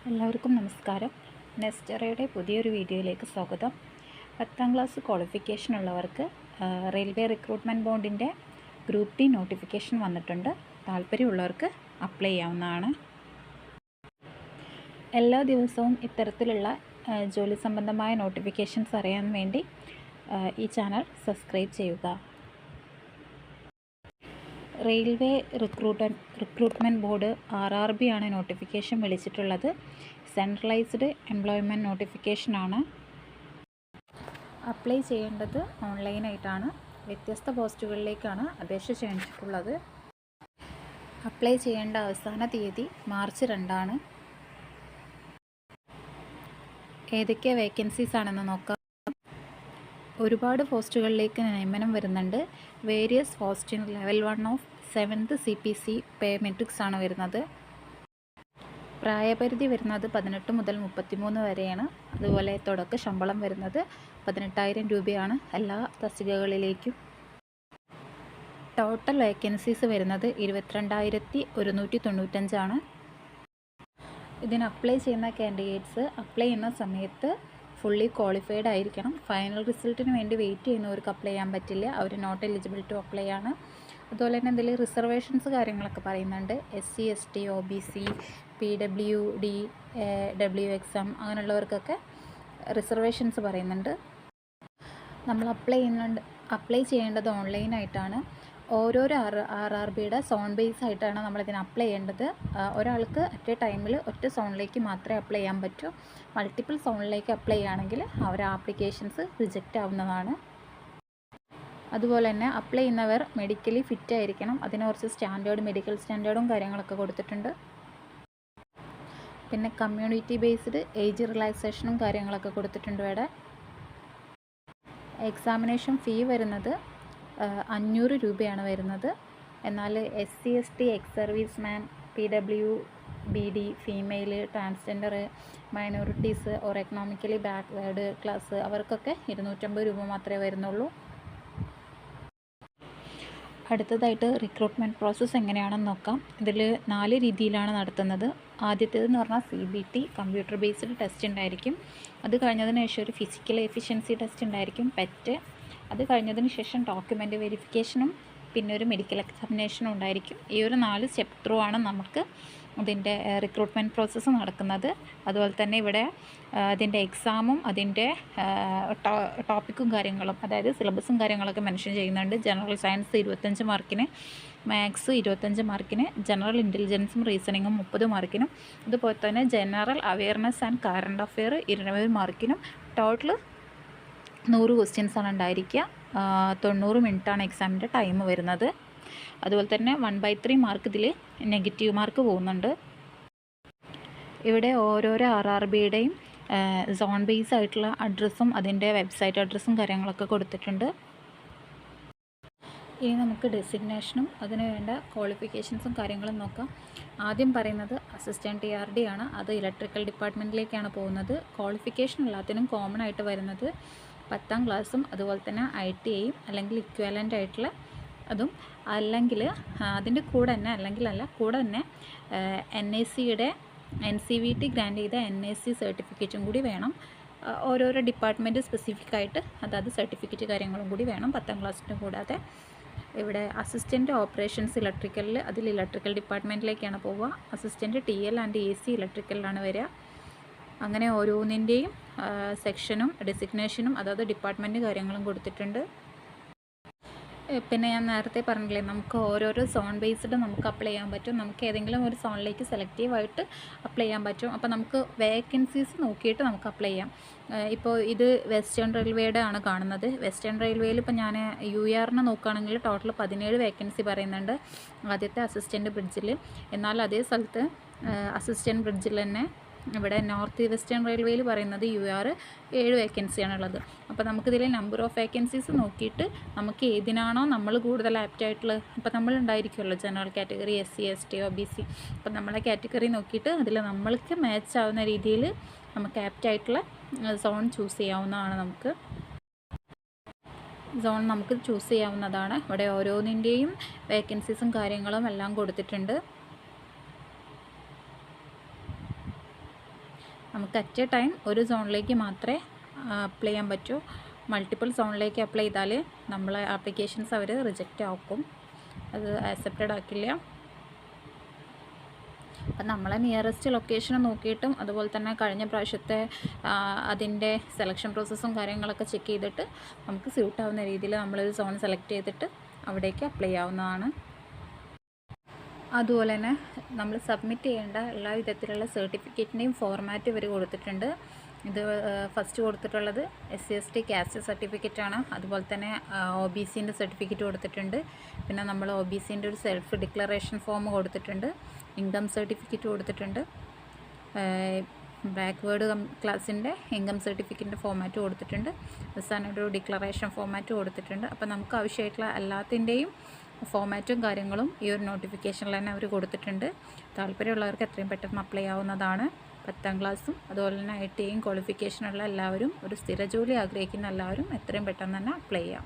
എല്ലാവർക്കും നമസ്കാരം. നെസ്റ്ററയുടെ പുതിയൊരു വീഡിയോയിലേക്ക് സ്വാഗതം. 10ാം ക്ലാസ് ക്വാളിഫിക്കേഷൻ ഉള്ളവർക്ക് റെയിൽവേ റിക്രൂട്ട്മെൻറ്റ് ബോർഡിൻ്റെ ഗ്രൂപ്പ് ഡി നോട്ടിഫിക്കേഷൻ വന്നിട്ടുണ്ട്. താല്പര്യമുള്ളവർക്ക് അപ്ലൈ ചെയ്യാവുന്നതാണ്. എല്ലാ ദിവസവും ഇത്തരത്തിലുള്ള ജോലി സംബന്ധമായ നോട്ടിഫിക്കേഷൻസ് അറിയാൻ വേണ്ടി ഈ ചാനൽ സബ്സ്ക്രൈബ് ചെയ്യുക. റെയിൽവേ റിക്രൂട്ട്മെൻറ്റ് ബോർഡ് RRB ആണ് നോട്ടിഫിക്കേഷൻ വിളിച്ചിട്ടുള്ളത്. സെൻട്രലൈസ്ഡ് എംപ്ലോയ്മെൻറ്റ് നോട്ടിഫിക്കേഷനാണ്. അപ്ലൈ ചെയ്യേണ്ടത് ഓൺലൈനായിട്ടാണ്. വ്യത്യസ്ത പോസ്റ്റുകളിലേക്കാണ് അപേക്ഷ ക്ഷണിച്ചിട്ടുള്ളത്. അപ്ലൈ ചെയ്യേണ്ട അവസാന തീയതി മാർച്ച് 2 ഏതൊക്കെ വേക്കൻസീസ് ആണെന്ന് നോക്കാം. ഒരുപാട് പോസ്റ്റുകളിലേക്ക് നിയമനം വരുന്നുണ്ട്. Various post in level 1 of 7th CPC pay matrix ആണ് വരുന്നത്. പ്രായപരിധി വരുന്നത് 18 മുതൽ 33 വരെയാണ്. അതുപോലെ തുടക്ക ശമ്പളം വരുന്നത് 18,000 രൂപയാണ് എല്ലാ തസ്തികകളിലേക്കും. ടോട്ടൽ വേക്കൻസീസ് വരുന്നത് 22,195 ആണ്. ഇതിന് അപ്ലൈ ചെയ്യുന്ന കാൻഡിഡേറ്റ്സ് അപ്ലൈ ചെയ്യുന്ന സമയത്ത് ഫുള്ളി ക്വാളിഫൈഡ് ആയിരിക്കണം. ഫൈനൽ റിസൾട്ടിന് വേണ്ടി വെയിറ്റ് ചെയ്യുന്നവർക്ക് അപ്ലൈ ചെയ്യാൻ പറ്റില്ല. അവർ നോട്ട് എലിജിബിൾ ടു അപ്ലൈ ആണ്. അതുപോലെ തന്നെ ഇതിൽ റിസർവേഷൻസ് കാര്യങ്ങളൊക്കെ പറയുന്നുണ്ട്. SC ST OBC PWD WXM അങ്ങനെയുള്ളവർക്കൊക്കെ റിസർവേഷൻസ് പറയുന്നുണ്ട്. നമ്മൾ അപ്ലൈ ചെയ്യേണ്ടത് ഓൺലൈനായിട്ടാണ്. ഓരോരോ RRBയുടെ സോൺ ബേസ് ആയിട്ടാണ് നമ്മളിതിന് അപ്ലൈ ചെയ്യേണ്ടത്. ഒരാൾക്ക് അറ്റ് എ ടൈമിൽ ഒറ്റ സോണിലേക്ക് മാത്രമേ അപ്ലൈ ചെയ്യാൻ പറ്റൂ. മൾട്ടിപ്പിൾ സോണിലേക്ക് അപ്ലൈ ചെയ്യുകയാണെങ്കിൽ അവരുടെ ആപ്ലിക്കേഷൻസ് റിജക്റ്റ് ആവുന്നതാണ്. അതുപോലെ തന്നെ അപ്ലൈ ചെയ്യുന്നവർ മെഡിക്കലി ഫിറ്റ് ആയിരിക്കണം. അതിന് കുറച്ച് മെഡിക്കൽ സ്റ്റാൻഡേർഡും കാര്യങ്ങളൊക്കെ കൊടുത്തിട്ടുണ്ട്. പിന്നെ കമ്മ്യൂണിറ്റി ബേസ്ഡ് ഏജ് റിലാക്സേഷനും കാര്യങ്ങളൊക്കെ കൊടുത്തിട്ടുണ്ട് ഇവിടെ. എക്സാമിനേഷൻ ഫീ വരുന്നത് 500 രൂപയാണ് വരുന്നത്. എന്നാൽ SC ST ex service man PWBD female transgender minorities or economically backward class അവർക്കൊക്കെ 250 രൂപ മാത്രമേ വരുന്നുള്ളൂ. അടുത്തതായിട്ട് റിക്രൂട്ട്മെൻറ്റ് പ്രോസസ്സ് എങ്ങനെയാണെന്ന് നോക്കാം. ഇതിൽ 4 രീതിയിലാണ് നടത്തുന്നത്. ആദ്യത്തേതെന്ന് പറഞ്ഞാൽ CBT കമ്പ്യൂട്ടർ ബേസ്ഡ് ടെസ്റ്റ് ഉണ്ടായിരിക്കും. അത് കഴിഞ്ഞതിന് ശേഷം ഒരു ഫിസിക്കൽ എഫിഷ്യൻസി ടെസ്റ്റ് ഉണ്ടായിരിക്കും, PET. അത് കഴിഞ്ഞതിന് ശേഷം ഡോക്യുമെൻ്റ് വെരിഫിക്കേഷനും പിന്നെ ഒരു മെഡിക്കൽ എക്സാമിനേഷനും ഉണ്ടായിരിക്കും. ഈ ഒരു 4 സ്റ്റെപ്പ് ത്രൂ ആണ് നമുക്ക് അതിൻ്റെ റിക്രൂട്ട്മെൻറ്റ് പ്രോസസ്സ് നടക്കുന്നത്. അതുപോലെ തന്നെ ഇവിടെ അതിൻ്റെ എക്സാമും അതിൻ്റെ ടോപ്പിക്കും കാര്യങ്ങളും, അതായത് സിലബസും കാര്യങ്ങളൊക്കെ മെൻഷൻ ചെയ്യുന്നുണ്ട്. ജനറൽ സയൻസ് 25 മാർക്കിന്, മാത്സ് 25 മാർക്കിന്, ജനറൽ ഇൻ്റലിജൻസും റീസണിങ്ങും 30 മാർക്കിനും, അതുപോലെ തന്നെ general awareness and current affair 20 മാർക്കിനും. ടോട്ടൽ 100 ക്വസ്റ്റ്യൻസാണ് ഉണ്ടായിരിക്കുക. 90 മിനിറ്റാണ് എക്സാമിൻ്റെ ടൈം വരുന്നത്. അതുപോലെ തന്നെ 1/3 മാർക്ക് ഇതിൽ നെഗറ്റീവ് മാർക്ക് പോകുന്നുണ്ട്. ഇവിടെ ഓരോരോ RRBയുടെയും സോൺ ബേസ് ആയിട്ടുള്ള അഡ്രസ്സും അതിൻ്റെ വെബ്സൈറ്റ് അഡ്രസ്സും കാര്യങ്ങളൊക്കെ കൊടുത്തിട്ടുണ്ട്. ഇനി നമുക്ക് ഡെസിഗ്നേഷനും അതിന് വേണ്ട ക്വാളിഫിക്കേഷൻസും കാര്യങ്ങളും നോക്കാം. ആദ്യം പറയുന്നത് അസിസ്റ്റൻറ്റ് TRD ആണ്. അത് ഇലക്ട്രിക്കൽ ഡിപ്പാർട്ട്മെൻറ്റിലേക്കാണ് പോകുന്നത്. ക്വാളിഫിക്കേഷൻ എല്ലാത്തിനും കോമൺ ആയിട്ട് വരുന്നത് 10ാം ക്ലാസ്സും അതുപോലെ തന്നെ ITIയും അല്ലെങ്കിൽ ഇക്വാലൻ്റ് ആയിട്ടുള്ള അതും, അല്ലെങ്കിൽ അതിൻ്റെ കൂടെ തന്നെ കൂടെ തന്നെ NICയുടെ NCVT ഗ്രാൻഡ് ചെയ്ത NIC സർട്ടിഫിക്കറ്റും കൂടി വേണം. ഓരോരോ ഡിപ്പാർട്ട്മെൻറ്റ് സ്പെസിഫിക് ആയിട്ട് അതായത് സർട്ടിഫിക്കറ്റ് കാര്യങ്ങളും കൂടി വേണം 10ാം ക്ലാസ്സിൻ്റെ കൂടാതെ. ഇവിടെ അസിസ്റ്റൻറ്റ് ഓപ്പറേഷൻസ് ഇലക്ട്രിക്കലിൽ അതിൽ ഇലക്ട്രിക്കൽ ഡിപ്പാർട്ട്മെൻറ്റിലേക്കാണ് പോവുക. അസിസ്റ്റൻറ്റ് TL ആൻഡ് AC ഇലക്ട്രിക്കലിലാണ് വരിക. അങ്ങനെ ഓരോന്നിൻ്റെയും സെക്ഷനും ഡെസിഗ്നേഷനും അതായത് ഡിപ്പാർട്ട്മെൻറ്റ് കാര്യങ്ങളും കൊടുത്തിട്ടുണ്ട്. പിന്നെ ഞാൻ നേരത്തെ പറഞ്ഞില്ലേ, നമുക്ക് ഓരോരോ സോൺ ബേസ്ഡ് നമുക്ക് അപ്ലൈ ചെയ്യാൻ പറ്റും. നമുക്ക് ഏതെങ്കിലും ഒരു സോണിലേക്ക് സെലക്റ്റീവായിട്ട് അപ്ലൈ ചെയ്യാൻ പറ്റും. അപ്പോൾ നമുക്ക് വേക്കൻസീസ് നോക്കിയിട്ട് നമുക്ക് അപ്ലൈ ചെയ്യാം. ഇപ്പോൾ ഇത് വെസ്റ്റേൺ റെയിൽവേയുടെ ആണ് കാണുന്നത്. വെസ്റ്റേൺ റെയിൽവേയിൽ ഇപ്പോൾ ഞാൻ URനെ നോക്കുകയാണെങ്കിൽ ടോട്ടൽ 17 വേക്കൻസി പറയുന്നുണ്ട് ആദ്യത്തെ അസിസ്റ്റൻറ്റ് ബ്രിഡ്ജിൽ. എന്നാൽ അതേ സ്ഥലത്ത് അസിസ്റ്റൻറ്റ് ബ്രിഡ്ജിൽ തന്നെ ഇവിടെ നോർത്ത് വെസ്റ്റേൺ റെയിൽവേയിൽ പറയുന്നത് UR 7 വേക്കൻസിയാണുള്ളത്. അപ്പോൾ നമുക്കിതിൽ നമ്പർ ഓഫ് വേക്കൻസീസ് നോക്കിയിട്ട് നമുക്ക് ഏതിനാണോ നമ്മൾ കൂടുതൽ ആപ്റ്റായിട്ടുള്ളത്, ഇപ്പോൾ നമ്മളുണ്ടായിരിക്കുമല്ലോ general category SC ST OBC, അപ്പോൾ നമ്മളെ കാറ്റഗറി നോക്കിയിട്ട് അതിൽ നമ്മൾക്ക് മാച്ച് ആവുന്ന രീതിയിൽ നമുക്ക് ആപ്റ്റായിട്ടുള്ള സോൺ ചൂസ് ചെയ്യാവുന്നതാണ്. നമുക്ക് ചൂസ് ചെയ്യാവുന്നതാണ്. ഇവിടെ ഓരോന്നിൻ്റെയും വേക്കൻസീസും കാര്യങ്ങളും എല്ലാം കൊടുത്തിട്ടുണ്ട്. നമുക്ക് അറ്റ് എ ടൈം ഒരു സോണിലേക്ക് മാത്രമേ അപ്ലൈ ചെയ്യാൻ പറ്റൂ. മൾട്ടിപ്പിൾ സോണിലേക്ക് അപ്ലൈ ചെയ്താൽ നമ്മളെ ആപ്ലിക്കേഷൻസ് അവർ റിജക്റ്റ് ആക്കും, അത് ആക്സെപ്റ്റഡ് ആക്കില്ല. അപ്പം നമ്മളെ നിയറസ്റ്റ് ലൊക്കേഷൻ നോക്കിയിട്ടും അതുപോലെ തന്നെ കഴിഞ്ഞ പ്രാവശ്യത്തെ അതിൻ്റെ സെലക്ഷൻ പ്രോസസ്സും കാര്യങ്ങളൊക്കെ ചെക്ക് ചെയ്തിട്ട് നമുക്ക് സ്യൂട്ടാവുന്ന രീതിയിൽ നമ്മളൊരു സോൺ സെലക്ട് ചെയ്തിട്ട് അവിടേക്ക് അപ്ലൈ ചെയ്യാവുന്നതാണ്. അതുപോലെ തന്നെ നമ്മൾ സബ്മിറ്റ് ചെയ്യേണ്ട എല്ലാ വിധത്തിലുള്ള സർട്ടിഫിക്കറ്റിൻ്റെയും ഫോർമാറ്റ് ഇവർ കൊടുത്തിട്ടുണ്ട്. ഇത് ഫസ്റ്റ് കൊടുത്തിട്ടുള്ളത് SC/ST കാസ്റ്റ് സർട്ടിഫിക്കറ്റാണ്. അതുപോലെ തന്നെ OBCൻ്റെ സർട്ടിഫിക്കറ്റ് കൊടുത്തിട്ടുണ്ട്. പിന്നെ നമ്മൾ OBCൻ്റെ ഒരു സെൽഫ് ഡിക്ലറേഷൻ ഫോം കൊടുത്തിട്ടുണ്ട്. ഇൻകം സർട്ടിഫിക്കറ്റ് കൊടുത്തിട്ടുണ്ട്. ബാക്ക്വേർഡ് ക്ലാസ്സിൻ്റെ ഇൻകം സർട്ടിഫിക്കറ്റിൻ്റെ ഫോമാറ്റ് കൊടുത്തിട്ടുണ്ട്. അവസാനം ഒരു ഡിക്ലറേഷൻ ഫോമാറ്റ് കൊടുത്തിട്ടുണ്ട്. അപ്പോൾ നമുക്ക് ആവശ്യമായിട്ടുള്ള എല്ലാത്തിൻ്റെയും ഫോമാറ്റും കാര്യങ്ങളും ഈ ഒരു നോട്ടിഫിക്കേഷനിൽ തന്നെ അവർ കൊടുത്തിട്ടുണ്ട്. താല്പര്യമുള്ളവർക്ക് എത്രയും പെട്ടെന്ന് അപ്ലൈ ആവുന്നതാണ്. 10ാം ക്ലാസ്സും അതുപോലെ തന്നെ ITIയും ക്വാളിഫിക്കേഷനുള്ള എല്ലാവരും, ഒരു സ്ഥിര ജോലി ആഗ്രഹിക്കുന്ന എല്ലാവരും എത്രയും പെട്ടെന്ന് തന്നെ അപ്ലൈ ചെയ്യാം.